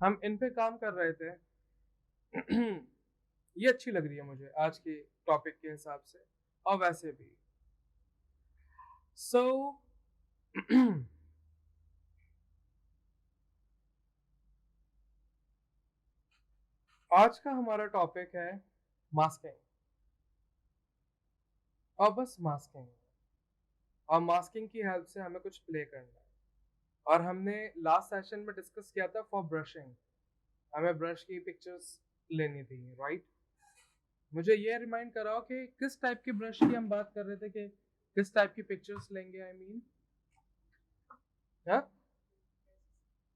हम इन पे काम कर रहे थे। ये अच्छी लग रही है मुझे आज के टॉपिक के हिसाब से, और वैसे भी। सो आज का हमारा टॉपिक है मास्किंग, और बस मास्किंग। और मास्किंग की हेल्प से हमें कुछ प्ले करना है। और हमने लास्ट सेशन में डिस्कस किया था फॉर ब्रशिंग, हमें ब्रश की पिक्चर्स लेनी थी, राइट? मुझे ये रिमाइंड कराओ कि किस टाइप की ब्रश की हम बात कर रहे थे, कि किस टाइप की पिक्चर्स लेंगे। आई मीन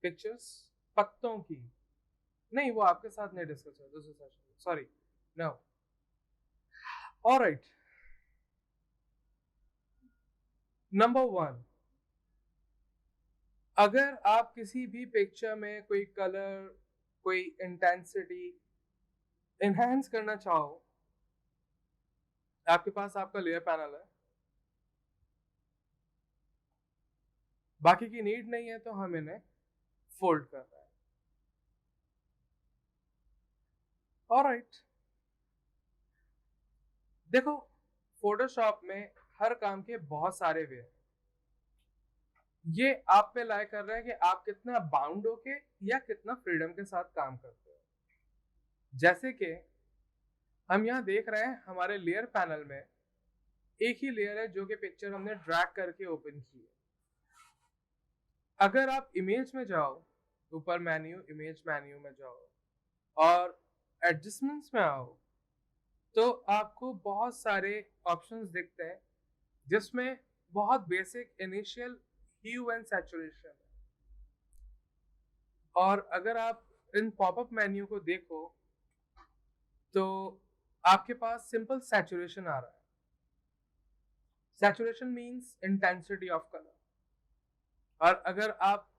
पिक्चर्स पत्तों की। नहीं, वो आपके साथ नहीं डिस्कस हुआ दूसरे सेशन में, सॉरी। No, alright. नंबर 1, अगर आप किसी भी पिक्चर में कोई कलर, कोई इंटेंसिटी एनहांस करना चाहो, आपके पास आपका लेयर पैनल है, बाकी की नीड नहीं है, तो हम इन्हें फोल्ड कर रहे हैं। ऑलराइट, देखो, फोटोशॉप में हर काम के बहुत सारे वे हैं। ये आप पे लाइक कर रहा है कि आप कितना बाउंड होके या कितना फ्रीडम के साथ काम करते हो। जैसे कि हम यहाँ देख रहे हैं हमारे लेयर पैनल में एक ही लेयर है जो कि पिक्चर हमने ड्रैग करके ओपन की है। अगर आप इमेज में जाओ, ऊपर मेन्यू, इमेज मेन्यू में जाओ और एडजस्टमेंट्स में आओ, तो आपको बहुत सारे ऑप्शंस दिखते हैं जिसमें बहुत basic initial hue and saturation है। और अगर आप इन पॉपअप मेन्यू को देखो तो आपके पास सिंपल सैचुरेशन आ रहा है। Saturation means intensity of colour. और अगर आप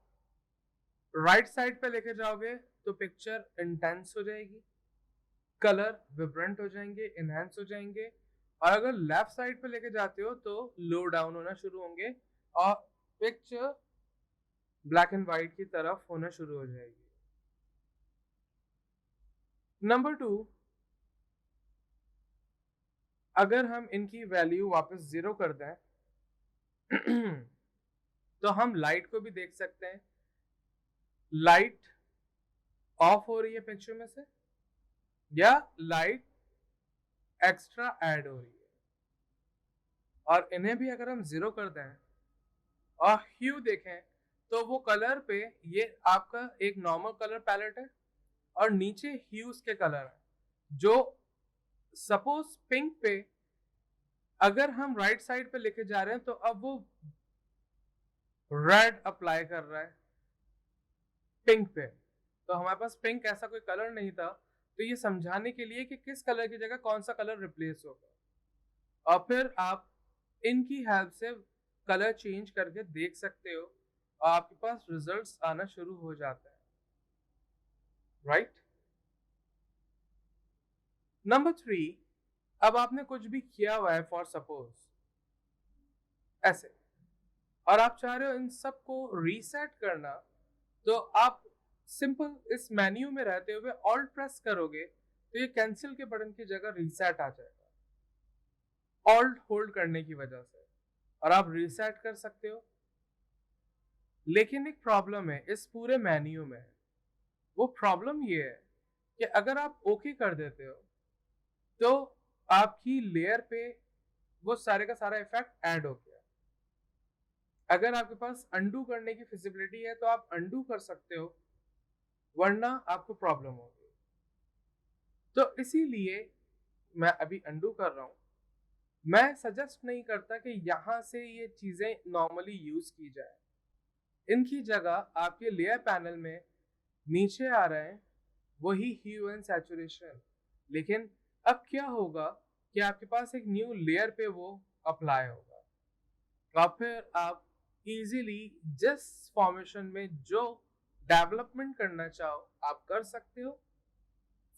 राइट साइड पे लेके जाओगे तो पिक्चर इंटेंस हो जाएगी, कलर विब्रेंट हो जाएंगे, इनहेंस हो जाएंगे। और अगर लेफ्ट साइड पे लेके जाते हो तो लो डाउन होना शुरू होंगे और पिक्चर ब्लैक एंड व्हाइट की तरफ होना शुरू हो जाएगी। नंबर 2, अगर हम इनकी वैल्यू वापस 0 कर दें तो हम लाइट को भी देख सकते हैं। लाइट ऑफ हो रही है पिक्चर में से, या लाइट एक्स्ट्रा ऐड हो रही है। और इन्हें भी अगर हम 0 कर दें और ह्यू देखें तो वो कलर पे, ये आपका एक नॉर्मल कलर पैलेट है और नीचे ह्यूज के कलर है। जो सपोज पिंक पे अगर हम राइट साइड पे लेके जा रहे हैं तो अब वो रेड अप्लाई कर रहा है पिंक पे। तो हमारे पास पिंक ऐसा कोई कलर नहीं था, तो ये समझाने के लिए कि किस कलर की जगह कौन सा कलर रिप्लेस होगा। और फिर आप इनकी हेल्प से कलर चेंज करके देख सकते हो और आपके पास रिजल्ट्स आना शुरू हो जाते हैं, राइट? नंबर 3, अब आपने कुछ भी किया हुआ है फॉर सपोज ऐसे, और आप चाह रहे हो इन सबको रीसेट करना, तो आप सिंपल इस मेन्यू में रहते हुए ऑल्ट प्रेस करोगे तो ये कैंसिल के बटन की जगह रीसेट आ जाएगा ऑल्ट होल्ड करने की वजह से, और आप रीसेट कर सकते हो। लेकिन एक प्रॉब्लम है इस पूरे मेन्यू में। वो प्रॉब्लम ये है कि अगर आप ओके कर देते हो तो आपकी लेयर पे वो सारे का सारा इफेक्ट ऐड हो गया। अगर आपके पास अंडू करने की फिजिबिलिटी है तो आप अंडू कर सकते हो, वरना आपको प्रॉब्लम होगी। तो इसीलिए मैं अभी अंडू कर रहा हूं। मैं सजेस्ट नहीं करता कि यहां से ये चीजें नॉर्मली यूज की जाए। इनकी जगह आपके लेयर पैनल में नीचे आ रहे हैं वही ह्यू एंड सैचुरेशन। लेकिन अब क्या होगा कि आपके पास एक न्यू लेयर पे वो अप्लाई होगा, और फिर आप इजीली जिस फॉर्मेशन में जो डेवलपमेंट करना चाहो आप कर सकते हो।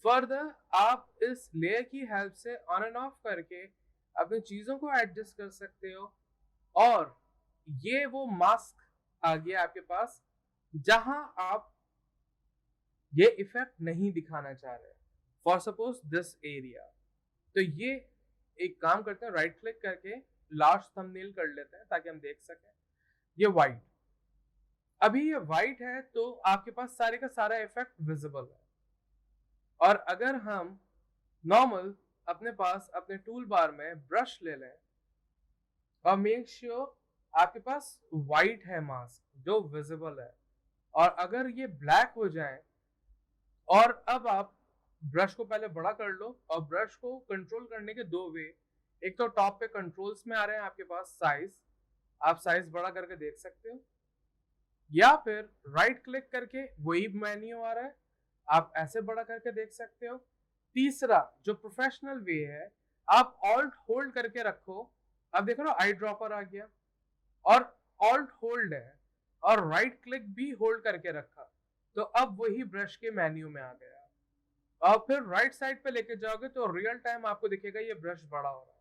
फर्दर आप इस लेयर की हेल्प से ऑन एंड ऑफ करके अपनी चीजों को एडजस्ट कर सकते हो। और ये वो मास्क आ गया आपके पास जहां आप ये इफेक्ट नहीं दिखाना चाह रहे, फॉर सपोज दिस एरिया। तो ये एक काम करते हैं, राइट क्लिक करके लास्ट थंबनेल कर लेते हैं ताकि हम देख सकें। ये वाइट, अभी ये वाइट है तो आपके पास सारे का सारा इफेक्ट विजिबल है। और अगर हम नॉर्मल अपने पास अपने टूल बार में ब्रश ले लें और मेक श्योर आपके पास वाइट है मास्क जो विजिबल है, और अगर ये ब्लैक हो जाए, और अब आप ब्रश को पहले बड़ा कर लो, और ब्रश को कंट्रोल करने के दो वे, एक तो टॉप पे कंट्रोल्स में आ रहे हैं आपके पास साइज, आप साइज बड़ा करके देख सकते हो, या फिर राइट क्लिक करके वही मेन्यू आ रहा है, आप ऐसे बड़ा करके देख सकते हो। तीसरा जो प्रोफेशनल वे है, आप ऑल्ट होल्ड करके रखो, अब देखो ना आई ड्रॉपर आ गया, और ऑल्ट होल्ड है, और राइट क्लिक भी होल्ड करके रखा, तो अब वही ब्रश के मेन्यू में आ गया। और फिर राइट साइड पे लेके जाओगे तो रियल टाइम आपको दिखेगा ये ब्रश बड़ा हो रहा है,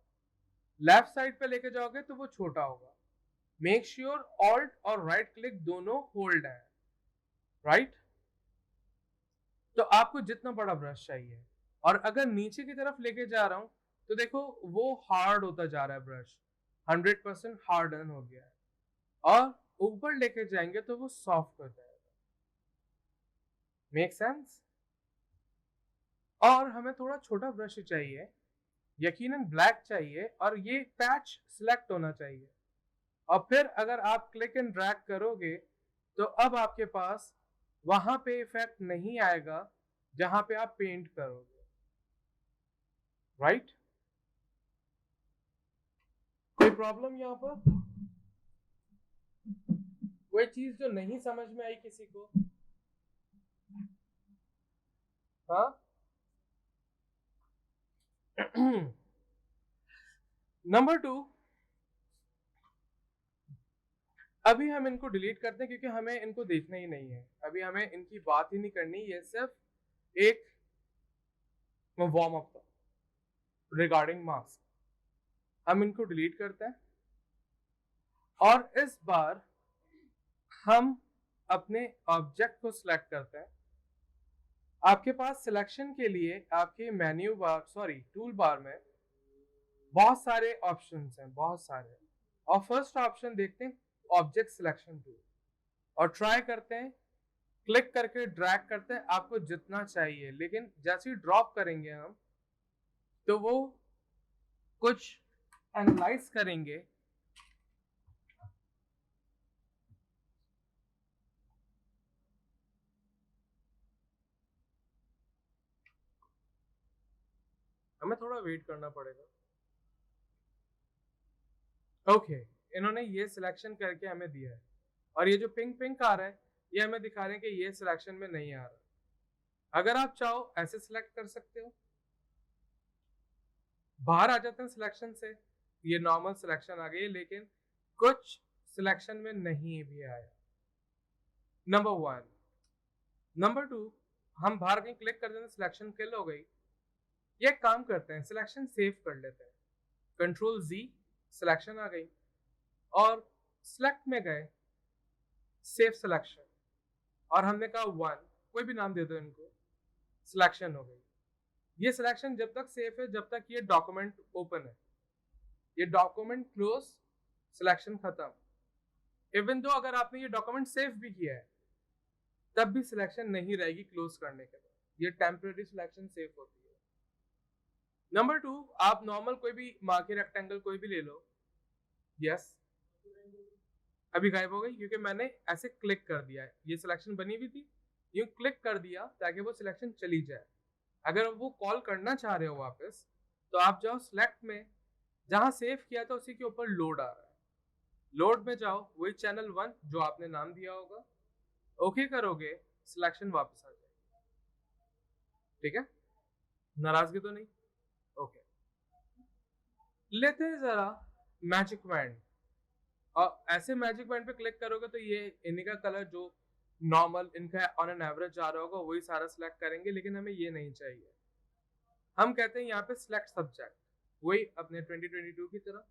लेफ्ट साइड पे लेके जाओगे तो वो छोटा होगा। मेक श्योर ऑल्ट और राइट क्लिक दोनों होल्ड है, राइट। तो आपको जितना बड़ा ब्रश चाहिए, और अगर नीचे की तरफ लेके जा रहा हूं तो देखो वो हार्ड होता जा रहा है, ब्रश 100% हार्डन हो गया है, और ऊपर लेके जाएंगे तो वो सॉफ्ट हो जाएगा। Make sense. और हमें थोड़ा छोटा ब्रश चाहिए, यकीनन ब्लैक चाहिए, और ये पैच सिलेक्ट होना चाहिए। और फिर अगर आप क्लिक एंड ड्रैग करोगे तो अब आपके पास वहां पे इफेक्ट नहीं आएगा जहां पे आप पेंट करोगे, राइट। कोई प्रॉब्लम यहाँ पर, कोई चीज जो नहीं समझ में आई किसी को? हाँ। नंबर 2, अभी हम इनको डिलीट करते हैं क्योंकि हमें इनको देखना ही नहीं है, अभी हमें इनकी बात ही नहीं करनी, ये सिर्फ एक वार्म अप था रिगार्डिंग मास्क। हम इनको डिलीट करते हैं, और इस बार हम अपने ऑब्जेक्ट को सिलेक्ट करते हैं। आपके पास सिलेक्शन के लिए आपके menu bar, sorry tool bar में बहुत सारे ऑप्शंस हैं, बहुत सारे। और फर्स्ट ऑप्शन देखते हैं, ऑब्जेक्ट सिलेक्शन टूल, और ट्राई करते हैं, क्लिक करके ड्रैग करते हैं आपको जितना चाहिए, लेकिन जैसे ही ड्रॉप करेंगे हम तो वो कुछ एनालाइज करेंगे। हमें थोड़ा वेट करना पड़ेगा। ओके, इन्होंने ये सिलेक्शन करके हमें दिया है, और ये जो पिंक पिंक आ रहा है ये हमें दिखा रहे हैं कि ये सिलेक्शन में नहीं आ रहा। अगर आप चाहो ऐसे सिलेक्ट कर सकते हो, बाहर आ जाते हैं सिलेक्शन से, ये नॉर्मल सिलेक्शन आ गई, लेकिन कुछ सिलेक्शन में नहीं भी आया। नंबर 1। नंबर 2, हम बाहर कहीं क्लिक कर देते हैं, सिलेक्शन किल हो गई। ये काम करते हैं, सिलेक्शन सेव कर लेते हैं, कंट्रोल Z, सिलेक्शन आ गई, और सिलेक्ट में गए, सेव सिलेक्शन, और हमने कहा 1, कोई भी नाम दे दो इनको, सिलेक्शन हो गई। ये सिलेक्शन जब तक सेफ है जब तक ये डॉक्यूमेंट ओपन है, ये डॉक्यूमेंट क्लोज, सिलेक्शन खत्म। इवन दो अगर आपने ये डॉक्यूमेंट सेव भी किया है तब भी सिलेक्शन नहीं रहेगी क्लोज करने के बाद, ये टेम्परेरी सिलेक्शन सेव होती है। नंबर 2, आप नॉर्मल कोई भी मार्के रेक्टेंगल कोई भी ले लो, यस, अभी गायब हो गई क्योंकि मैंने ऐसे क्लिक कर दिया है, ये सिलेक्शन बनी हुई थी, यूं क्लिक कर दिया ताकि वो सिलेक्शन चली जाए। अगर वो कॉल करना चाह रहे हो वापस तो आप जाओ सिलेक्ट में, जहां सेव किया था उसी के ऊपर लोड आ रहा है, लोड में जाओ, वही चैनल 1 जो आपने नाम दिया होगा, ओके करोगे, सिलेक्शन वापस आ जाएगी। ठीक है, नाराजगी तो नहीं? ओके, लेते हैं जरा मैजिक बैंड, और ऐसे मैजिक बैंड पे क्लिक करोगे तो ये इन्हीं का कलर जो नॉर्मल इनका ऑन एन एवरेज आ रहा होगा वही सारा सिलेक्ट करेंगे, लेकिन हमें ये नहीं चाहिए। हम कहते हैं यहाँ पे सिलेक्ट सब्जेक्ट, वही अपने 2022 की तरह।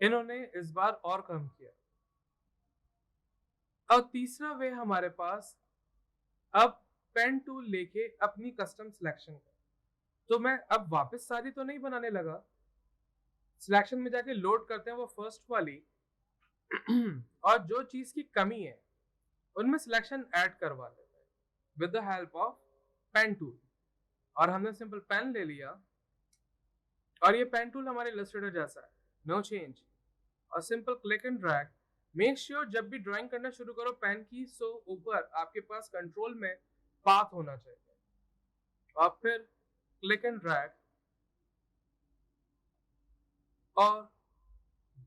इन्होंने इस बार और कम किया, और तीसरा वे हमारे पास अब पेन टूल लेके अपनी कस्टम सिलेक्शन का। तो मैं अब वापस सारी तो नहीं बनाने लगा, सिलेक्शन में जाके लोड करते हैं वो फर्स्ट वाली और जो चीज की कमी है उनमें सिलेक्शन ऐड करवा देते हैं with the help of pen tool. और हमने सिंपल पेन ले लिया और ये पेन टूल हमारे इलस्ट्रेटर जैसा है, नो चेंज, और simple click and drag. Make sure जब भी ड्राइंग करना शुरू करो पेन की सो ऊपर आपके पास कंट्रोल में पाथ होना चाहिए, और फिर क्लिक एंड ड्रैग, और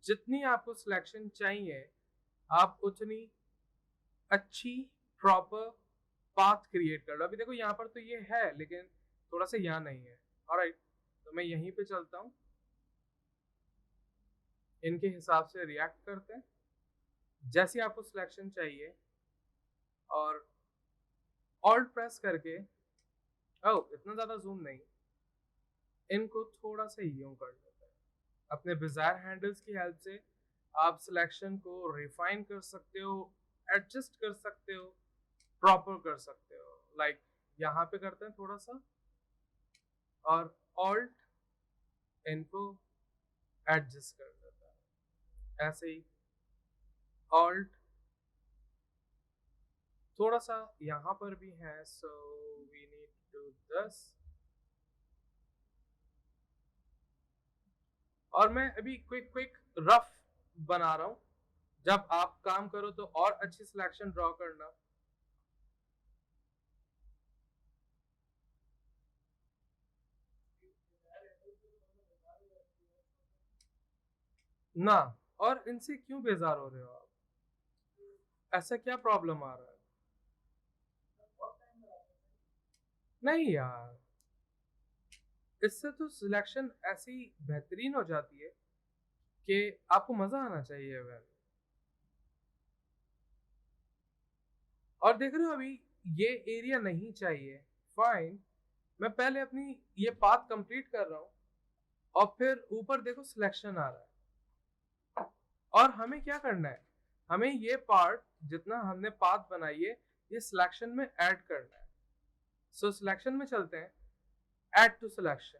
जितनी आपको सिलेक्शन चाहिए आप उतनी अच्छी प्रॉपर पाथ क्रिएट कर लो। अभी देखो यहाँ पर तो ये है लेकिन थोड़ा सा यहाँ नहीं है। ऑलराइट, तो मैं यहीं पे चलता हूँ, इनके हिसाब से रिएक्ट करते हैं जैसे आपको सिलेक्शन चाहिए, और ऑल्ट प्रेस करके, ओह इतना ज़्यादा जूम नहीं, इनको थोड़ा सा यूं कर लेते हैं। अपने डिजायर हैंडल्स की हेल्प से आप सिलेक्शन को रिफाइन कर सकते हो, एडजस्ट कर सकते हो, प्रॉपर कर सकते हो। लाइक यहाँ पे करते हैं थोड़ा सा, और ऑल्ट इनको एडजस्ट कर देता है ऐसे ही, ऑल्ट थोड़ा सा यहाँ पर भी है, so we need to this. और मैं अभी क्विक क्विक रफ बना रहा हूँ, जब आप काम करो तो और अच्छी सिलेक्शन ड्रॉ करना। ना, और इनसे क्यों बेजार हो रहे हो आप? ऐसा क्या प्रॉब्लम आ रहा है? नहीं यार, इससे तो सिलेक्शन ऐसी बेहतरीन हो जाती है कि आपको मजा आना चाहिए वैन। और देख रहे हो अभी ये एरिया नहीं चाहिए, फाइन, मैं पहले अपनी ये पाथ कंप्लीट कर रहा हूँ और फिर ऊपर देखो सिलेक्शन आ रहा है। और हमें क्या करना है, हमें ये पार्ट जितना हमने पाथ बनाई है ये सिलेक्शन में ऐड करना है। सो सिलेक्शन में चलते हैं, ऐड टू सिलेक्शन,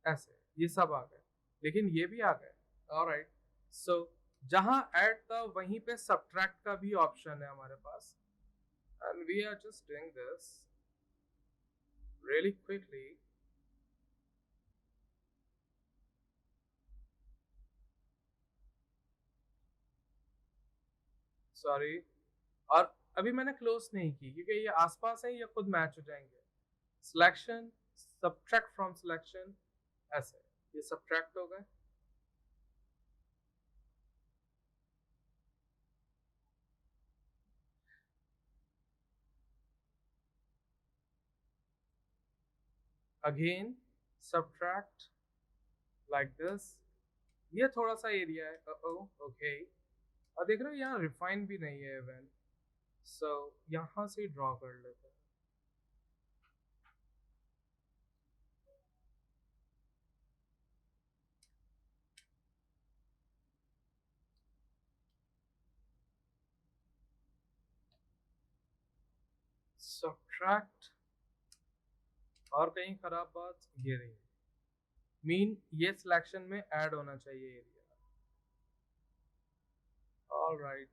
ऐसे ये सब आ गए, लेकिन ये भी आ गए। ऑलराइट, सो जहां ऐड था वहीं पे सब्ट्रैक्ट का भी ऑप्शन है हमारे पास, and we are just doing this really quickly. Sorry, और अभी मैंने क्लोज नहीं की क्योंकि ये आसपास है, ये खुद मैच हो जाएंगे। सिलेक्शन, सब्ट्रैक्ट फ्रॉम सिलेक्शन, ऐसे ये सब्ट्रैक्ट हो गए। अगेन सब्ट्रैक्ट लाइक दिस, ये थोड़ा सा एरिया है, ओके। और देख रहे हो यहाँ रिफाइन भी नहीं है इवन, सो यहाँ से ड्रॉ कर लेते हैं। सब्ट्रैक्ट, और कहीं खराब बात ये रही, मीन ये सिलेक्शन में ऐड होना चाहिए area. Alright,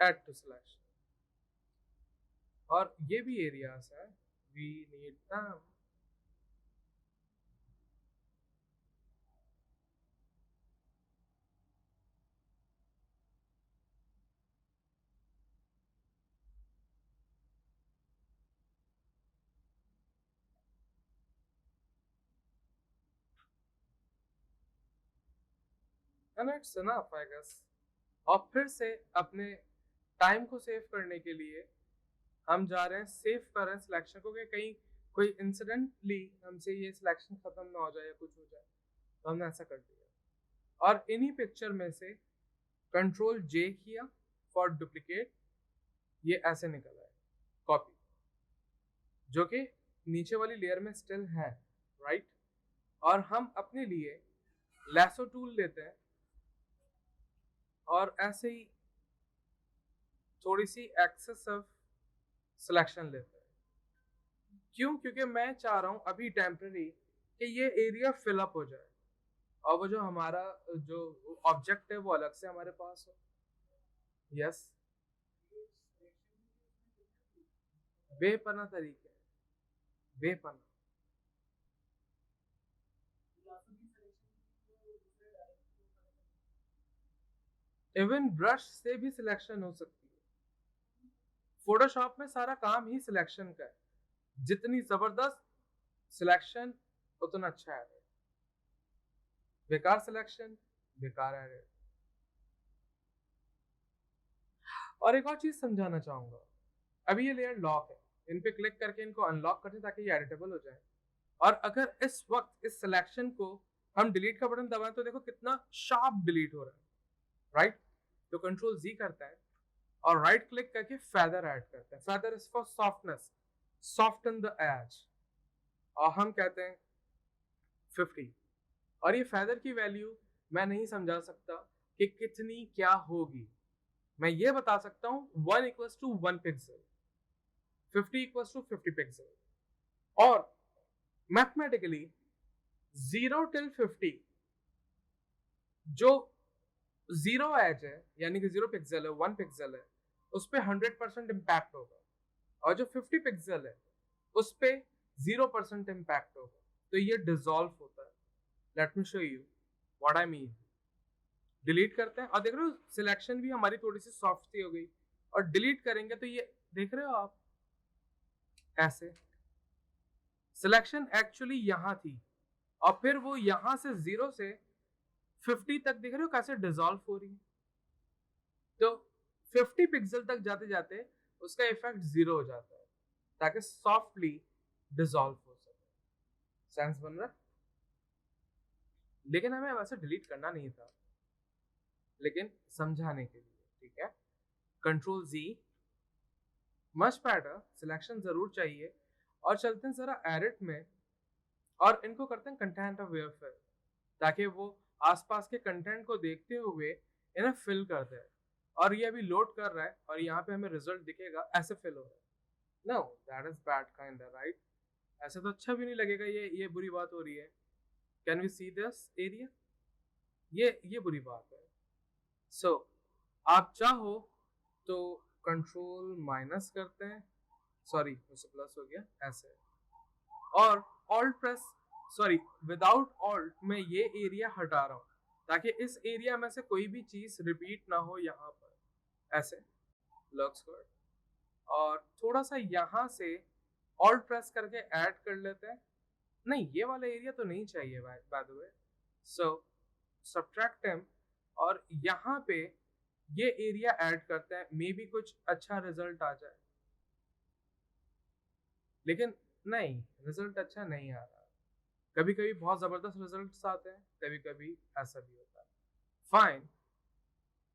add to selection, और ये भी एरियाज है, we need them. And it's enough I guess. और फिर से अपने टाइम को सेव करने के लिए हम जा रहे हैं सेव कर रहे हैं सिलेक्शन को, कि कहीं कोई इंसिडेंटली हमसे ये सिलेक्शन खत्म ना हो जाए या कुछ हो जाए, तो हमने ऐसा कर दिया। और इन्हीं पिक्चर में से कंट्रोल जे किया फॉर डुप्लीकेट, ये ऐसे निकला है कॉपी, जो कि नीचे वाली लेयर में स्टिल है, राइट। और हम अपने लिए लैसो टूल लेते हैं और ऐसे ही थोड़ी सी एक्सेसिव सिलेक्शन लेते हैं। क्यों? क्योंकि मैं चाह रहा हूँ अभी टेम्पररी कि ये एरिया फिलअप हो जाए और वो जो हमारा जो ऑब्जेक्ट है वो अलग से हमारे पास हो। यस, बेपना तरीके, बेपना। इवन ब्रश से भी सिलेक्शन हो सकती है। फोटोशॉप में सारा काम ही सिलेक्शन का है। जितनी जबरदस्त सिलेक्शन उतना अच्छा है। बेकार सिलेक्शन बेकार है। और एक और चीज समझाना चाहूंगा। अभी ये लेयर लॉक है, इन पे क्लिक करके इनको अनलॉक करते ताकि ये एडिटेबल हो जाए। और अगर इस वक्त इस सिलेक्शन को हम डिलीट का बटन दबाएं तो देखो कितना शार्प डिलीट हो रहा है, राइट? तो कंट्रोल जी करता है और राइट क्लिक करके फेदर ऐड करते हैं। Feather is for softness, soften the edge. और हम कहते हैं 50। और ये फेदर की वैल्यू मैं नहीं समझा सकता कि कितनी क्या होगी। मैं ये बता सकता हूं 1 equals to 1 pixel, 50 equals to 50 pixel. और मैथमेटिकली 0 till 50 जो 0 एज है यानी कि 0 पिक्सल है, 1 पिक्सल है, उस पर 100% इम्पैक्ट होगा। और जो 50 पिक्सल है उस पर 0% इम्पैक्ट होगा। तो ये डिसॉल्व होता है। Let me show you what I mean. Delete करते हैं और देख रहे हो सिलेक्शन भी हमारी थोड़ी सी सॉफ्ट सी हो गई। और डिलीट करेंगे तो ये देख रहे हो आप, ऐसे सिलेक्शन एक्चुअली यहां थी और फिर वो यहां से 0 से 50 तक देख रहे हो कैसे डिसॉल्व हो रही है। तो 50 पिक्सल तक जाते जाते उसका इफेक्ट 0 हो जाता है ताकि सॉफ्टली डिसॉल्व हो सके। सेंस बन रहा है? लेकिन हमें वैसे डिलीट करना नहीं था, लेकिन समझाने के लिए, ठीक है? कंट्रोल जी, मच बेटर, सिलेक्शन जरूर चाहिए। और चलते हैं जरा एडिट में और इनको करते हैं कंटेंट अवेयर फिल, ताकि वो आसपास के कंटेंट को देखते हुए इन्हें फिल कर दे। और ये अभी लोड कर रहा है और यहाँ पे हमें रिजल्ट दिखेगा ऐसे फिल हो रहा है। No, that is bad kind, right? ऐसे तो अच्छा भी नहीं लगेगा। ये बुरी बात हो रही है। Can we see this area? ये बुरी बात है। सो आप चाहो तो कंट्रोल माइनस करते हैं, सॉरी मुझसे प्लस हो गया, ऐसे। और alt press, sorry without alt मैं ये एरिया हटा रहा हूँ ताकि इस एरिया में से कोई भी चीज रिपीट ना हो यहाँ पर, ऐसे। Looks good. और थोड़ा सा यहाँ से ऑल्ट प्रेस करके ऐड कर लेते हैं। नहीं, ये वाला एरिया तो नहीं चाहिए by the way. So subtract him और यहाँ पे ये एरिया ऐड करते हैं, मे बी कुछ अच्छा रिजल्ट आ जाए। लेकिन नहीं, रिजल्ट अच्छा नहीं आ रहा। कभी कभी बहुत जबरदस्त रिजल्ट्स आते हैं, कभी कभी ऐसा भी होता है। फाइन,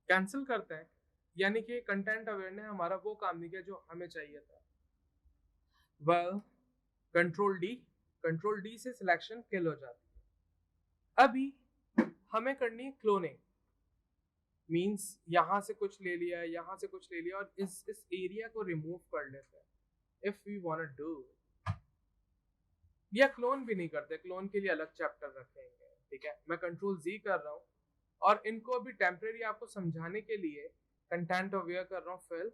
कैंसिल करते हैं। यानी कि कंटेंट अवेयर ने हमारा वो काम नहीं किया जो हमें चाहिए था। वेल, कंट्रोल डी से सिलेक्शन किल हो जाती है। अभी हमें करनी है क्लोनिंग। मींस यहां से कुछ ले लिया, यहां से कुछ ले लिया और इस एरिया को रिमूव कर लेते हैं if we want to do. या क्लोन भी नहीं करते, क्लोन के लिए अलग चैप्टर रखेंगे, ठीक है? मैं कंट्रोल जी कर रहा हूँ और इनको अभी टेम्परेरी आपको समझाने के लिए कंटेंट अवेयर कर रहा हूँ फिल।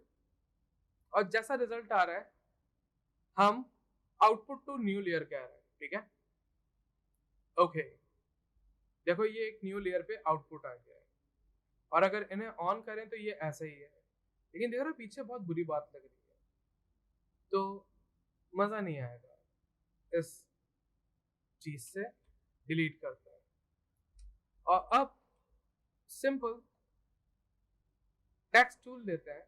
और जैसा रिजल्ट आ रहा है हम आउटपुट टू न्यू लेयर कह रहे हैं, ठीक है? ओके, देखो ये एक न्यू लेयर पे आउटपुट आ गया है। और अगर इन्हें ऑन करें तो ये ऐसा ही है। लेकिन देख रहे हो पीछे बहुत बुरी बात लग रही है, तो मजा नहीं आएगा। इस चीज से डिलीट करते हैं और अब सिंपल टेक्स्ट टूल लेते हैं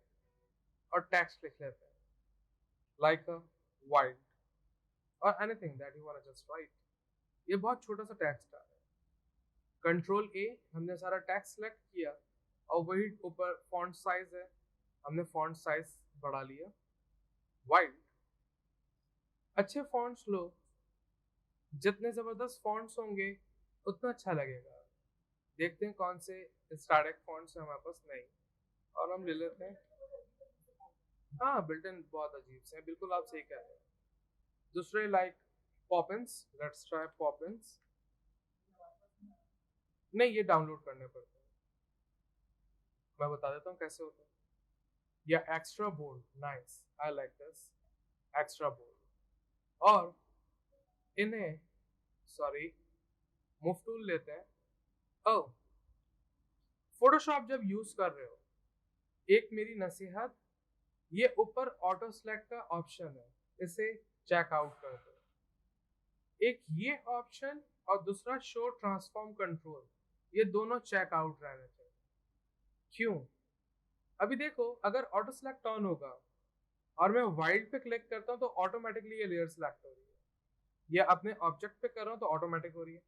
और टेक्स्ट लिख लेते हैं, लाइक अ वाइल्ड और anything that you want to just write. ये बहुत छोटा सा टेक्स्ट आ रहा है। कंट्रोल ए, हमने सारा टेक्स्ट सेलेक्ट किया और वही ऊपर फॉन्ट साइज है, हमने फॉन्ट साइज बढ़ा लिया। वाइल्ड, अच्छे फॉन्ट्स लो, जितने जबरदस्त फॉन्ट्स होंगे उतना अच्छा लगेगा। देखते हैं कौन से स्टैटिक फॉन्ट्स है हमारे पास। नहीं, और हम ले लेते हैं हाँ, बिल्ट इन बहुत अजीब से हैं, बिल्कुल आप सही कह रहे हैं। दूसरे like Poppins, let's try Poppins. नहीं, ये डाउनलोड करने पड़ते हैं, मैं बता देता हूँ कैसे होता है। या extra bold, nice, I like this, extra bold. और इन्हें, सॉरी, मूव टूल लेते हैं। ओह, फोटोशॉप जब यूज कर रहे हो, एक मेरी नसीहत, ये ऊपर ऑटो सेलेक्ट का ऑप्शन है, इसे चेक आउट कर दो। एक ये ऑप्शन और दूसरा शो ट्रांसफॉर्म कंट्रोल, ये दोनों चेक आउट रहने चाहिए। क्यों? अभी देखो, अगर ऑटो सेलेक्ट ऑन होगा और मैं वाइल्ड पे क्लिक करता हूँ तो ऑटोमेटिकली ये लेयर सेलेक्ट हो रही है, या अपने ऑब्जेक्ट पे कर रहा हूँ तो ऑटोमेटिक हो रही है।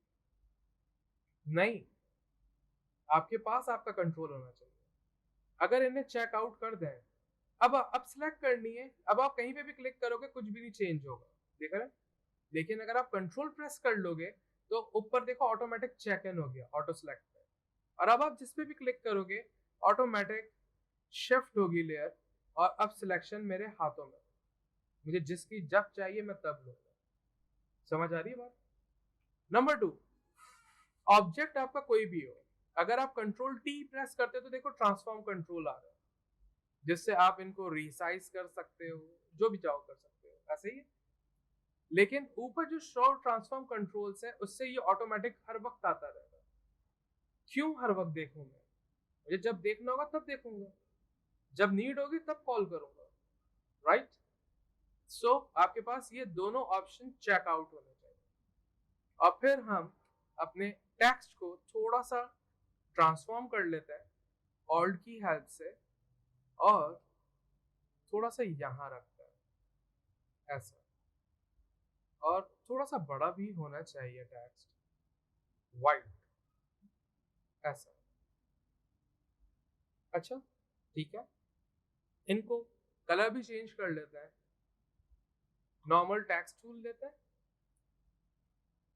नहीं, आपके पास आपका कंट्रोल होना चाहिए। अगर इन्हें चेक आउट कर दें, अब सेलेक्ट करनी है, अब आप कहीं पे भी क्लिक करोगे कुछ भी नहीं चेंज होगा, देख रहे हैं। लेकिन अगर आप कंट्रोल प्रेस कर लोगे तो ऊपर देखो ऑटोमेटिक चेक इन हो गया ऑटो सेलेक्ट पे, और अब आप जिस पे भी क्लिक करोगे ऑटोमेटिक शिफ्ट होगी लेयर, और अब सिलेक्शन मेरे हाथों में, मुझे जिसकी जब चाहिए मैं तब लूंगा। समझ आ रही है बात? नंबर 2, ऑब्जेक्ट आपका कोई भी हो, अगर आप कंट्रोल टी प्रेस करते हो तो देखो ट्रांसफॉर्म कंट्रोल आ रहा है, जिससे आप इनको रिसाइज कर सकते हो, जो भी चाहो कर सकते हो, ऐसे ही है। लेकिन ऊपर जो शो ट्रांसफॉर्म कंट्रोल्स है, उससे ये ऑटोमेटिक हर वक्त आता रहेगा। क्यों हर वक्त देखूं मैं? मुझे जब देखना होगा तब देखूंगा, जब नीड होगी तब कॉल करूंगा, राइट? सो आपके पास ये दोनों ऑप्शन चेक आउट होने चाहिए। और फिर हम अपने टेक्स्ट को थोड़ा सा ट्रांसफॉर्म कर लेते हैं ऑल्ट की हेल्प से, और थोड़ा सा यहाँ रखते हैं ऐसा, और थोड़ा सा बड़ा भी होना चाहिए टेक्स्ट, वाइट, ऐसा। अच्छा, ठीक है, इनको कलर भी चेंज कर लेते हैं। नॉर्मल टेक्स्ट टूल लेते हैं,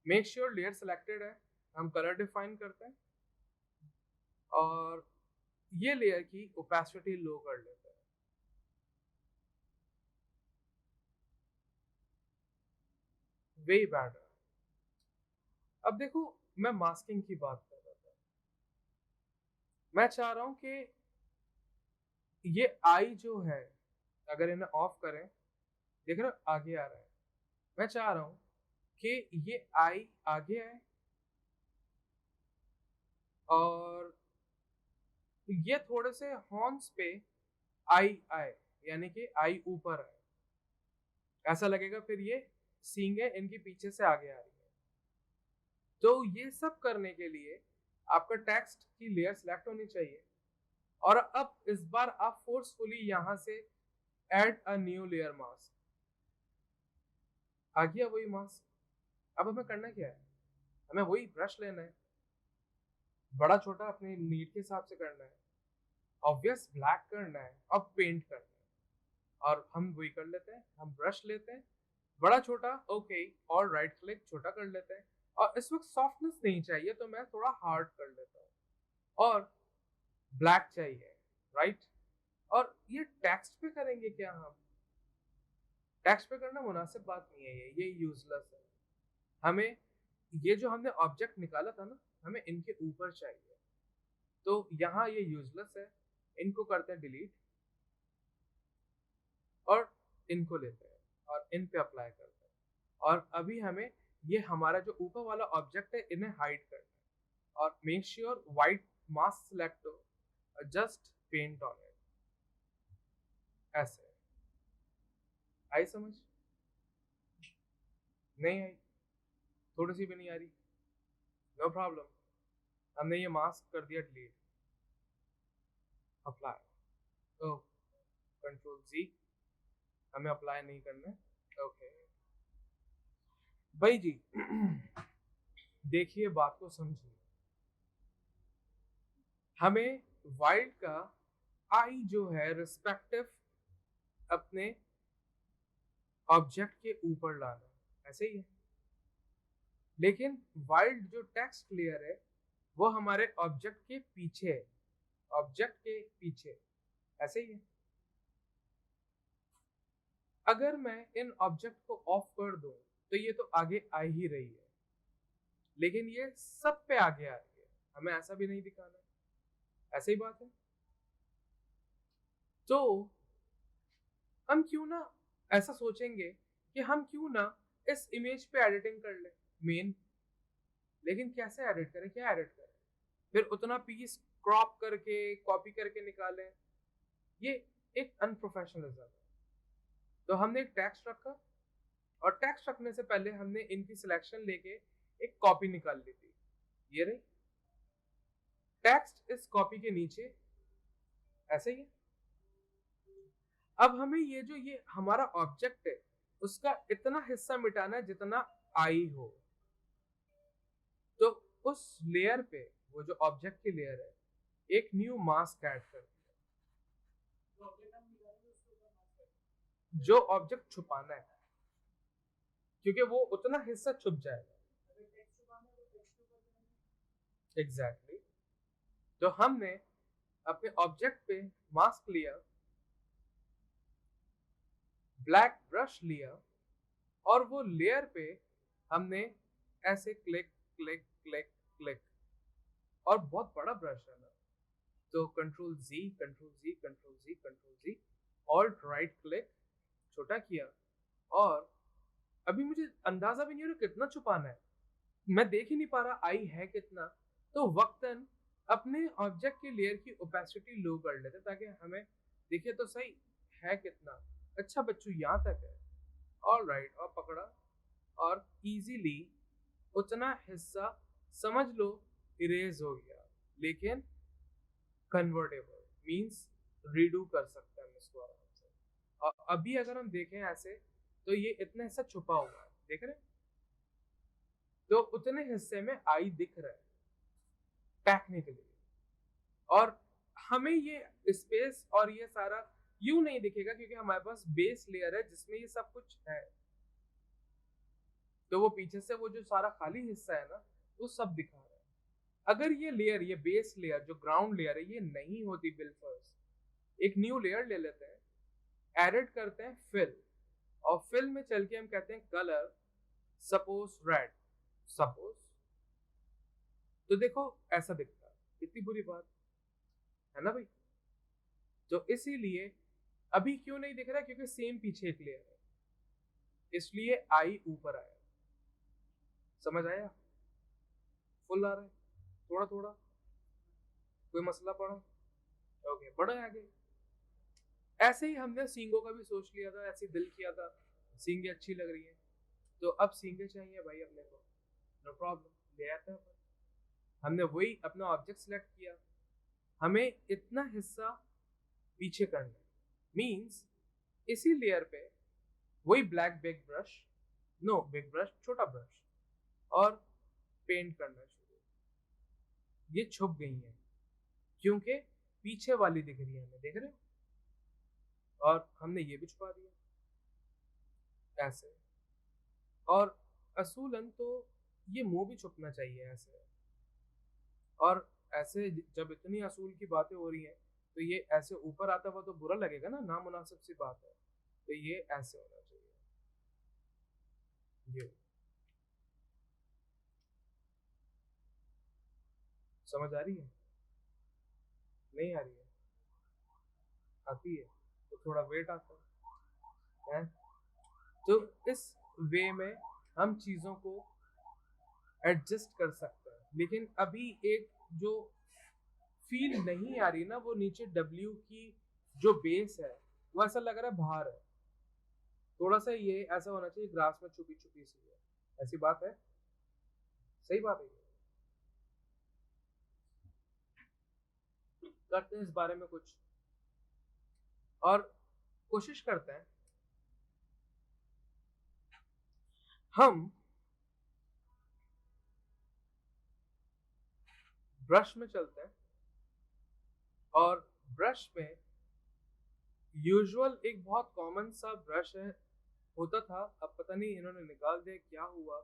मेक श्योर लेयर सेलेक्टेड है, हम कलर डिफाइन करते हैं, और ये लेयर की ओपेसिटी लो कर लेते हैं। Way better. अब देखो, मैं मास्किंग की बात कर रहा था, मैं चाह रहा हूं कि ये आई जो है, अगर इन्हें ऑफ करें, देख रहे हो आगे आ रहा है, मैं चाह रहा हूं कि ये आई आगे आए और ये थोड़े से हॉर्न्स पे आई आए, यानी कि आई ऊपर आए, ऐसा लगेगा, फिर ये सींगे इनके पीछे से आगे आ रही है। तो ये सब करने के लिए आपका टेक्स्ट की लेयर सेलेक्ट होनी चाहिए, और अब इस बार आप फोर्सफुली यहां से add a new layer mask, आ गया वही मास्क। अब हमें करना क्या है? हमें वही ब्रश लेना है, बड़ा छोटा अपने नीड के हिसाब से करना है, ऑब्वियस ब्लैक करना है और पेंट करना है, और हम वही कर लेते हैं। हम ब्रश लेते हैं, बड़ा छोटा, ओके, और राइट क्लिक छोटा कर लेते हैं, और इस वक्त सॉफ्टनेस नहीं चाहिए तो मैं थोड़ा हार्ड कर लेता हूँ, और ब्लैक चाहिए, राइट। और ये टेक्स्ट पे करेंगे क्या? हम टेक्स्ट पे करना मुनासिब बात नहीं है, ये यूजलेस है। हमें ये जो हमने ऑब्जेक्ट निकाला था ना, हमें इनके ऊपर चाहिए, तो यहाँ ये यूजलेस है, इनको करते हैं डिलीट, और इनको लेते हैं और इन पे अप्लाई करते हैं। और अभी हमें ये हमारा जो ऊपर वाला ऑब्जेक्ट है इन्हें हाइड करना है, और make sure white mask select हो, जस्ट पेंट ऑन इट, ऐसे। आई समझ? नहीं आई? थोड़ी सी भी नहीं आ रही? नो प्रॉब्लम, हमने ये मास्क कर दिया डिलीट, अप्लाई, ओ, कंट्रोल जी, हमें अप्लाई नहीं करना, ओके भाई जी। देखिए, बात को समझिए, हमें वाइल्ड का आई जो है रिस्पेक्टिव अपने ऑब्जेक्ट के ऊपर लाना है, ऐसे ही है। लेकिन वाइल्ड जो टेक्स्ट लेयर है वो हमारे ऑब्जेक्ट के पीछे है, ऑब्जेक्ट के पीछे, ऐसे ही है। अगर मैं इन ऑब्जेक्ट को ऑफ कर दूं तो ये तो आगे आ ही रही है, लेकिन ये सब पे आगे आ रही है, हमें ऐसा भी नहीं दिखाना है। ऐसे ही बात है। तो हम क्यों ना ऐसा सोचेंगे कि हम क्यों ना इस इमेज पे एडिटिंग कर ले मेन, लेकिन कैसे एडिट करें, क्या एडिट करें, फिर उतना पीस क्रॉप करके कॉपी करके निकालें, ये एक अनप्रोफेशनलिज्म है। तो हमने एक टेक्स्ट रखा, और टेक्स्ट रखने से पहले हमने इनकी सिलेक्शन लेके एक कॉपी निकाल ली थी, ये रही टेक्स्ट। इस कॉपी के नीचे ऐसे ही है। अब हमें ये हमारा ऑब्जेक्ट है उसका इतना हिस्सा मिटाना है जितना आई हो। तो उस लेयर पे, वो जो ऑब्जेक्ट की लेयर है, एक न्यू मास्क ऐड कर दिया। जो ऑब्जेक्ट छुपाना है, क्योंकि वो उतना हिस्सा छुप जाएगा। Exactly exactly. तो हमने अपने ऑब्जेक्ट पे मास्क लिया, ब्लैक ब्रश लिया, और वो लेयर पे हमने ऐसे क्लिक क्लिक क्लिक क्लिक, और बहुत बड़ा ब्रश है ना, तो कंट्रोल जी कंट्रोल जी कंट्रोल जी कंट्रोल जी, ऑल्ट राइट क्लिक, छोटा किया। और अभी मुझे अंदाजा भी नहीं हो रहा कितना छुपाना है, मैं देख ही नहीं पा रहा आई है कितना। तो वक्तन अपने ऑब्जेक्ट की लेयर की ओपेसिटी लो कर लेते ताकि हमें दिखे तो सही है कितना। अच्छा बच्चों यहाँ तक है, ऑल राइट, और पकड़ा, और इजीली उतना हिस्सा समझ लो इरेज हो गया, लेकिन कन्वर्टेबल मींस रीडू कर सकते हैं हम इसको आराम से। और अभी अगर हम देखें ऐसे, तो ये इतना हिस्सा छुपा हुआ है, देख रहे हैं, तो उतने हिस्से में आई दिख रहा है टेक्निकली। और हमें ये स्पेस और ये सारा यूं नहीं दिखेगा क्योंकि हमारे पास बेस लेयर है जिसमें ये सब कुछ है। तो वो पीछे से वो जो सारा खाली हिस्सा है ना, वो सब दिखा रहा है। अगर ये लेयर, ये बेस लेयर जो ग्राउंड लेयर है, ये नहीं होती बिल्फर्स, एक न्यू लेयर ले लेते हैं, एडिट करते हैं फिल, और फिल में चल के हम कहते हैं कलर, सपोज रेड, सपोज, तो देखो ऐसा दिखता है। इतनी बुरी बात है ना भाई। तो इसीलिए अभी क्यों नहीं दिख रहा, क्योंकि सेम पीछे एक लेयर है, इसलिए आई ऊपर आया। समझ आया? फुल आ रहा है, थोड़ा थोड़ा, कोई मसला पड़ा? ओके, बढ़े आगे। ऐसे ही हमने सींगों का भी सोच लिया था, ऐसे दिल किया था, सींगे अच्छी लग रही है, तो अब सींगे चाहिए भाई अपने को, नो प्रॉब्लम, ले आते हैं अपन। हमने वही अपना ऑब्जेक्ट सिलेक्ट किया, हमें इतना हिस्सा पीछे करना है, मीन्स इसी लेयर पे वही black big brush, no big brush, छोटा ब्रश, और पेंट करना शुरू। ये छुप गई है क्योंकि पीछे वाली दिख रही है हमें, देख रहे हो, और हमने ये भी छुपा दिया ऐसे। और असूलन तो ये मुंह भी छुपना चाहिए ऐसे, और ऐसे जब इतनी असूल की बातें हो रही हैं तो ये ऐसे ऊपर आता हुआ तो बुरा लगेगा ना, नामुनासिब सी बात है, तो ये ऐसे होना चाहिए, ये। समझ आ रही है? नहीं आ रही है? आती है तो थोड़ा वेट आता है। तो इस वे में हम चीज़ों को एडजस्ट कर सकते हैं, लेकिन अभी एक जो फील नहीं आ रही ना, वो नीचे डब्ल्यू की जो बेस है वो ऐसा लग रहा है बाहर है, थोड़ा सा ये ऐसा होना चाहिए ग्रास में छुपी छुपी सी है, ऐसी बात है। सही बात है ये। करते हैं इस बारे में कुछ, और कोशिश करते हैं हम ब्रश में चलते हैं, और ब्रश में यूजुअल एक बहुत कॉमन सा ब्रश है, होता था, अब पता नहीं इन्होंने निकाल दिया क्या हुआ,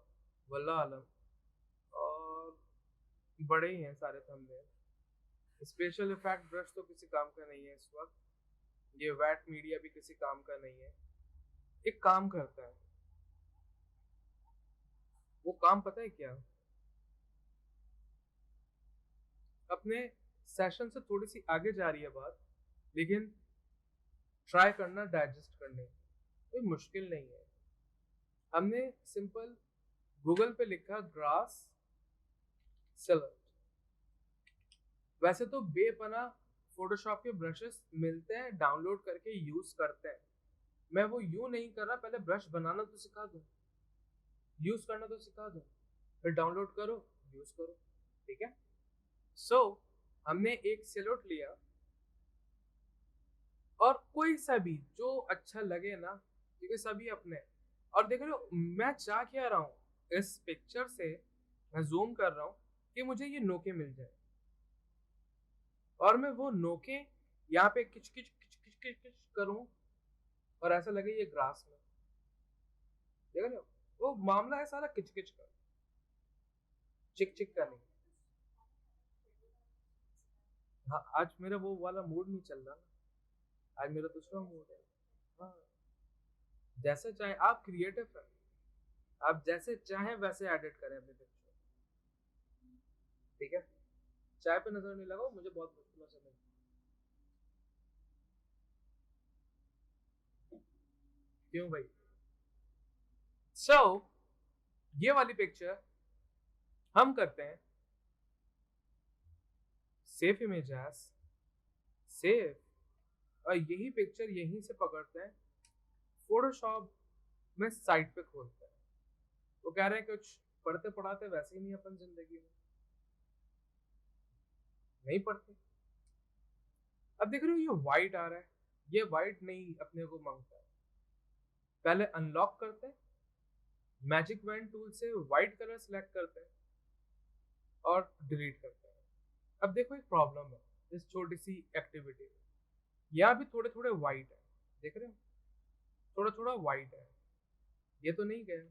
वल्लाह आलम। और बड़े ही हैं सारे थंबनेल। स्पेशल इफेक्ट ब्रश तो किसी काम का नहीं है इस वक्त, ये वैट मीडिया भी किसी काम का नहीं है, एक काम करता है, वो काम पता है क्या? अपने सेशन से थोड़ी सी आगे जा रही है बात, लेकिन ट्राई करना डाइजेस्ट करने, कोई मुश्किल नहीं है। हमने सिंपल गूगल पे लिखा ग्रास सिलट। वैसे तो बेपना फोटोशॉप के ब्रशेस मिलते हैं, डाउनलोड करके यूज करते हैं। मैं वो यूं नहीं कर रहा, पहले ब्रश बनाना तो सिखा दो, यूज करना तो सिखा दो, फिर डाउनलोड करो, यूज करो। ठीक है। सो हमने एक सिलोट लिया, और कोई सा भी जो अच्छा लगे ना, क्योंकि सभी अपने। और देख रहे हो मैं चाह क्या रहा हूँ इस पिक्चर से, मैं जूम कर रहा हूँ कि मुझे ये नोके मिल जाए, और मैं वो नोके यहाँ पे किच किच किच किच किच किच करूँ, और ऐसा लगे ये ग्रास में। देख रहे हो, वो मामला है सारा किच किच का, चिक चिक का नहीं। हाँ, आज मेरा वो वाला मूड नहीं चल रहा ना, आज मेरा दूसरा मूड है। हाँ, जैसे चाहे आप क्रिएटिव है, आप जैसे चाहें वैसे एडिट करें अपने पिक्चर। ठीक है। चाय पे नजर नहीं लगाओ, मुझे बहुत मुश्किलों से मिलती है। क्यों भाई? सो ये वाली पिक्चर हम करते हैं सेफ इमेज एज, सेव, और यही पिक्चर यहीं से पकड़ते हैं, फोटोशॉप में साइट पे खोलते हैं। वो कह रहे हैं कुछ पढ़ते पढ़ाते वैसे ही नहीं अपन जिंदगी में, नहीं पढ़ते। अब देख रहे हो ये वाइट आ रहा है, ये वाइट नहीं अपने को मांगता है। पहले अनलॉक करते हैं, मैजिक वैन टूल से वाइट कलर सेलेक्ट करते हैं और डिलीट करते हैं। अब देखो एक प्रॉब्लम है इस छोटी सी एक्टिविटी में, यहाँ भी थोड़े थोड़े वाइट है, देख रहे हो, थोड़ा थोड़ा वाइट है, ये तो नहीं गया।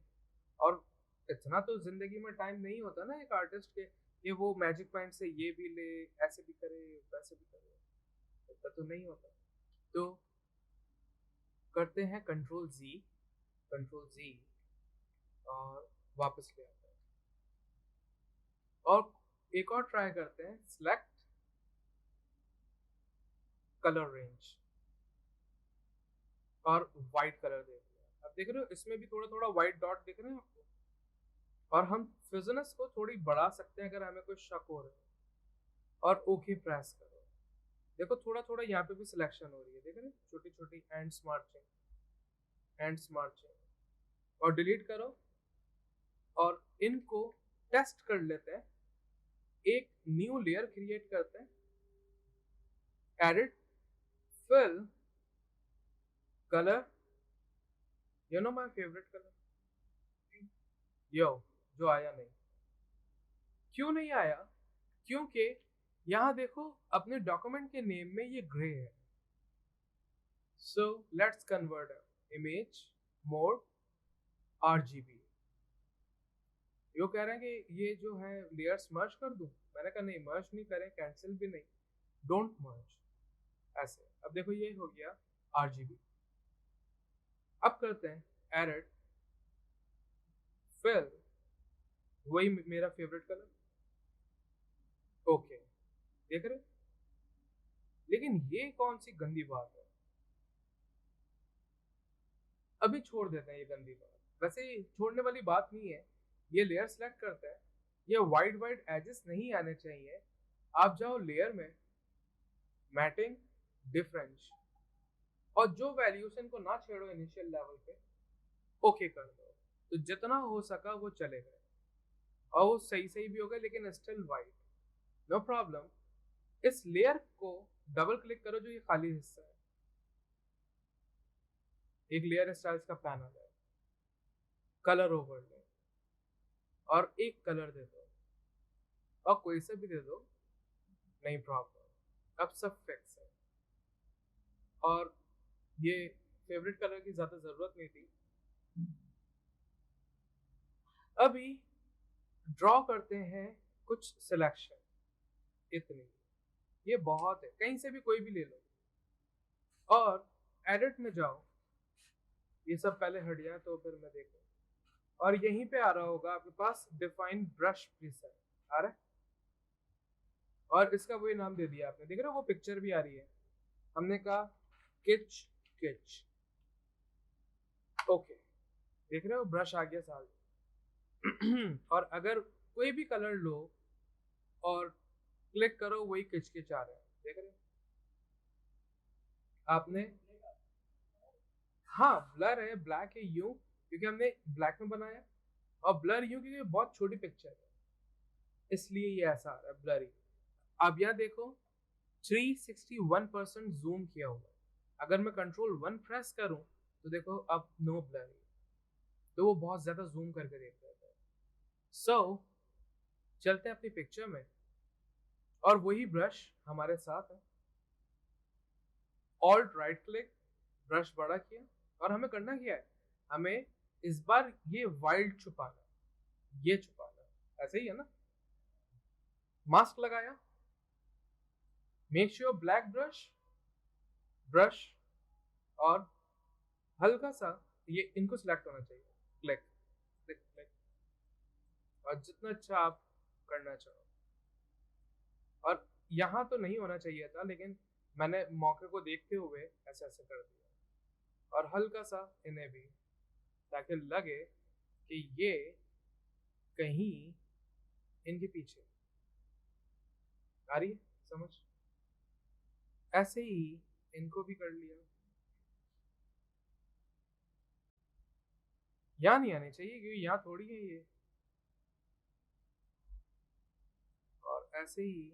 और इतना तो जिंदगी में टाइम नहीं होता ना एक आर्टिस्ट के, ये वो मैजिक पॉइंट से ये भी ले, ऐसे भी करे, वैसे भी करे, इतना तो नहीं होता। तो करते हैं कंट्रोल जी, कंट्रोल जी, और वापस ले आते हैं, और एक और ट्राई करते हैं, सिलेक्ट कलर रेंज, और वाइट कलर दे दिया। अब देख रहे हो इसमें भी थोड़ा थोड़ा वाइट डॉट दिख रहे हैं आपको, और हम फिजनेस को थोड़ी बढ़ा सकते हैं अगर हमें कोई शक हो रहा है, और ओके प्रेस करो। देखो थोड़ा थोड़ा यहाँ पे भी सिलेक्शन हो रही है, देख रहे हो, छोटी छोटी एंड्स मार्चिंग, एंड्स मार्चिंग, और डिलीट करो। और इनको टेस्ट कर लेते हैं, एक न्यू लेयर क्रिएट करते हैं, edit, fill, colour, you know my favourite colour, yo, जो आया नहीं। क्यों नहीं आया? क्योंकि यहाँ देखो अपने डॉक्यूमेंट के नेम में ये ग्रे है। So let's convert image mode RGB। यो कह रहे हैं कि ये जो है लेयर्स मर्ज कर दूं, मैंने कहा नहीं, मर्ज नहीं करें, कैंसिल भी नहीं, डोंट मर्ज, ऐसे। अब देखो ये हो गया RGB। अब करते हैं एडिट, फिल, वही मेरा फेवरेट कलर, ओके, देख रहे। लेकिन ये कौन सी गंदी बात है, अभी छोड़ देते हैं ये गंदी बात, वैसे ही छोड़ने वाली बात नहीं है। ये लेयर सेलेक्ट करते हैं, ये वाइट वाइट एजेस नहीं आने चाहिए। आप जाओ लेयर में, मैटिंग, डिफरेंस, और जो वैल्यूज इनको ना छेड़ो इनिशियल लेवल पे, ओके कर दो। तो जितना हो सका वो चले गए, और वो सही सही भी हो गए, लेकिन स्टिल वाइट, नो प्रॉब्लम। इस लेयर को डबल क्लिक करो जो ये खाली हिस्सा है, एक लेयर स्टाइल्स का पैन आ जाए, कलर ओवरले, और एक कलर दे दो, और कोई सा भी दे दो, नहीं प्रॉब्लम, अब सब फिक्स है। और ये फेवरेट कलर की ज्यादा जरूरत नहीं थी। अभी ड्रॉ करते हैं कुछ सिलेक्शन, इतनी, ये बहुत है, कहीं से भी कोई भी ले लो, और एडिट में जाओ, ये सब पहले हट जाए तो फिर मैं देखूँ। और यहीं पे आ रहा होगा आपके पास डिफाइन ब्रश प्रीसेट आ रहा है, और इसका वही नाम दे दिया आपने, देख रहे हो वो पिक्चर भी आ रही है, हमने कहा किच किच। ओके, देख रहे हो ब्रश आ गया साथ। और अगर कोई भी कलर लो और क्लिक करो वही किच किच आ रहा है, देख रहे हो आपने। हाँ ब्लर है, ब्लैक है यूं क्योंकि हमने ब्लैक में बनाया, और ब्लर यूं क्योंकि बहुत छोटी पिक्चर है इसलिए ये ऐसा आ रहा है ब्लरी। अब यहाँ देखो 361% जूम किया हुआ है, अगर मैं कंट्रोल 1 प्रेस करूं तो देखो अब नो ब्लरी, तो वो बहुत ज्यादा जूम करके देख रहा है। सो चलते हैं अपनी पिक्चर में, और वही ब्रश हमारे साथ है। ऑल्ट राइट क्लिक, ब्रश बड़ा किया, और हमें करना क्या है, हमें इस बार ये वाइल्ड छुपाना, ये छुपाना, ऐसे ही है ना। मास्क लगाया, make sure black brush, brush, और हल्का सा ये इनको सिलेक्ट होना चाहिए, क्लिक क्लिक क्लिक, और जितना अच्छा आप करना चाहो। और यहाँ तो नहीं होना चाहिए था लेकिन मैंने मौके को देखते हुए ऐसे ऐसे कर दिया, और हल्का सा इन्हें भी, ताकि लगे कि ये कहीं इनके पीछे आ रही है समझ। ऐसे ही इनको भी कर लिया, यहाँ नहीं आने चाहिए क्योंकि यहाँ थोड़ी है ये, और ऐसे ही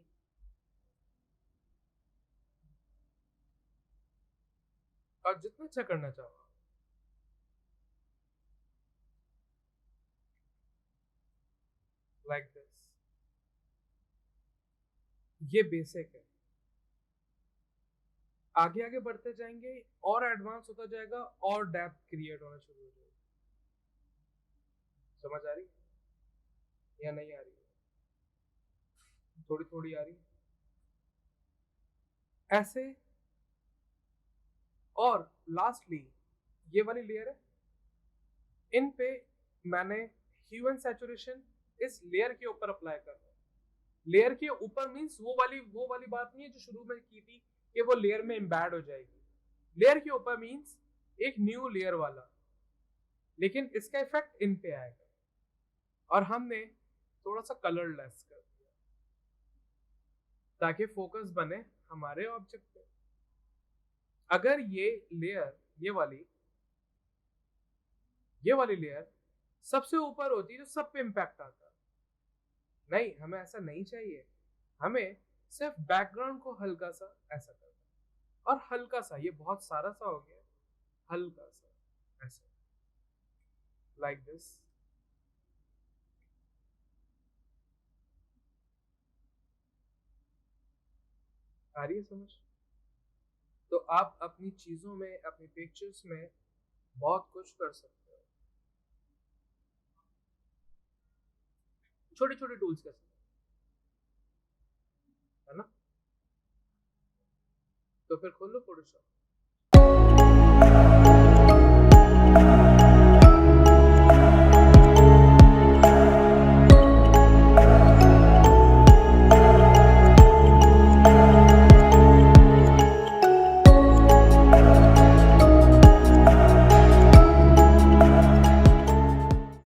और जितना अच्छा करना चाहो, लाइक दिस। ये बेसिक है, आगे आगे बढ़ते जाएंगे और एडवांस होता जाएगा और डेप्थ क्रिएट होना शुरू हो जाएगी। समझ आ रही है या नहीं आ रही है, थोड़ी थोड़ी आ रही है ऐसे। और लास्टली ये वाली लेयर है, इन पे मैंने ह्यू एंड सैचुरेशन इस लेयर के ऊपर अप्लाई कर रहा हूँ। लेयर के ऊपर मींस वो वाली बात नहीं है जो शुरू में की थी कि वो लेयर में एम्बेड हो जाएगी। लेयर के ऊपर मींस एक न्यू लेयर वाला, लेकिन इसका इफेक्ट इन पे आएगा, और हमने थोड़ा सा कलर लेस कर दिया ताकि फोकस बने हमारे ऑब्जेक्ट पे। अगर ये वाली लेयर सबसे ऊपर होती तो सब पे इम्पैक्ट आता। नहीं, हमें ऐसा नहीं चाहिए, हमें सिर्फ बैकग्राउंड को हल्का सा ऐसा करना, और हल्का सा, ये बहुत सारा सा हो गया, हल्का सा ऐसे, लाइक दिस। आ रही है समझ। तो आप अपनी चीजों में, अपनी पिक्चर्स में बहुत कुछ कर सकते हो, छोटे छोटे टूल्स के साथ, है ना। तो फिर खोलो फोटोशॉप।